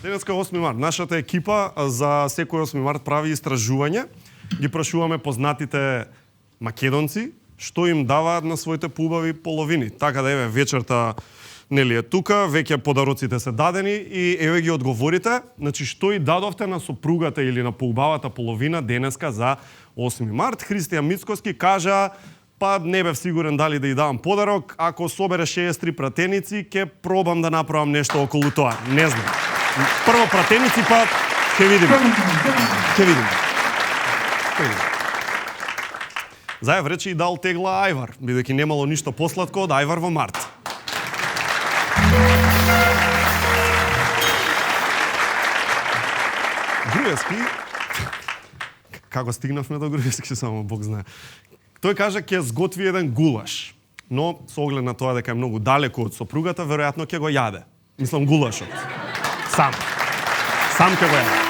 Денеска 8 март. Нашата екипа за секој 8 март прави истражување. Ги прашуваме познатите македонци што им даваат на своите поубави половини. Така да еве вечерта нели е тука, веќе подароците се дадени и еве ги одговорите. Значи што и дадовте на сопругата или на поубавата половина денеска за 8 март. Христијан Мицкоски кажа: па не бев сигурен дали да ја давам подарок, ако собере 63 пратеници, ќе пробам да направам нешто околу тоа. Не знам. Прво пратеници, па ќе видиме. Ќе видиме. Заев рече и дал тегла ајвар, бидејќи немало ништо посладко од ајвар во март. Груевски, како стигнавме до Груевски, само Бог знае. Тој кажа ќе сготви еден гулаш, но со оглед на тоа дека е многу далеку од сопругата, веројатно ќе го јаде. Мислам гулашот. Сам ќе го јаде.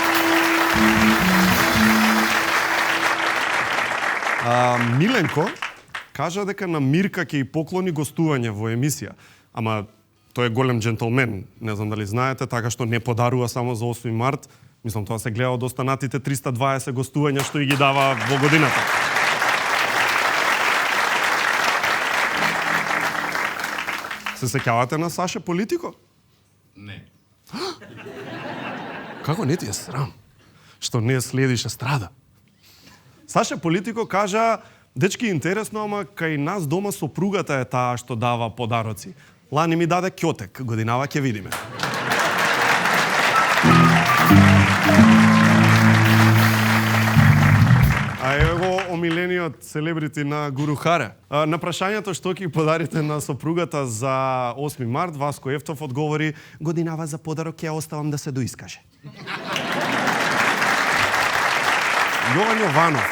Миленко кажа дека на Мирка ќе и поклони гостување во емисија. Ама тој е голем джентлмен, не знам дали знаете, така што не подарува само за 8 март. Мислам тоа се гледа од останатите 320 гостувања што и ги дава во годината. Се сеќавате на Саше Политико? Не. Како не ти е срам? Што не следиш естрада? Саше Политико кажа: дечки, интересно, ама кај нас дома сопругата е таа што дава подароци. Лани ми даде ќотек, годинава ќе видиме. А еве го омилениот селебрити на Гуру Харе. На прашањето што ќе подарите на сопругата за 8 март, Васко Ефтов одговори: годинава за подарок ќе оставам да се доискаже. Јован Јованов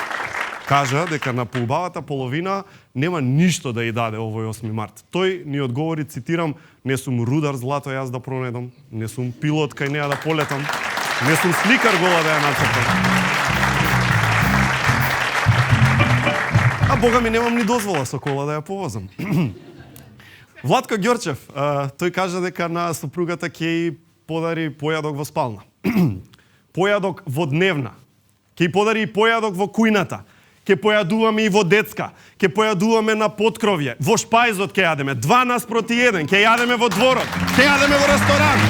кажа дека на поубавата половина нема ништо да ја даде овој 8 март. Тој ни одговори, цитирам: не сум рудар злато јас да пронедам, не сум пилот кај неа да полетам, не сум сликар гола да ја нацртам. А бога ми немам ни дозвола со кола да ја повозам. Владко Ѓорчев, тој кажа дека на сопругата ќе и подари појадок во спална. Појадок во дневна. Ќе подари и појадок во кујната. Ќе појадуваме и во детска. Ќе појадуваме на поткровје. Во шпајзот ќе јадеме. 2 наспроти 1. Ќе јадеме во дворот. Ќе јадеме во ресторан.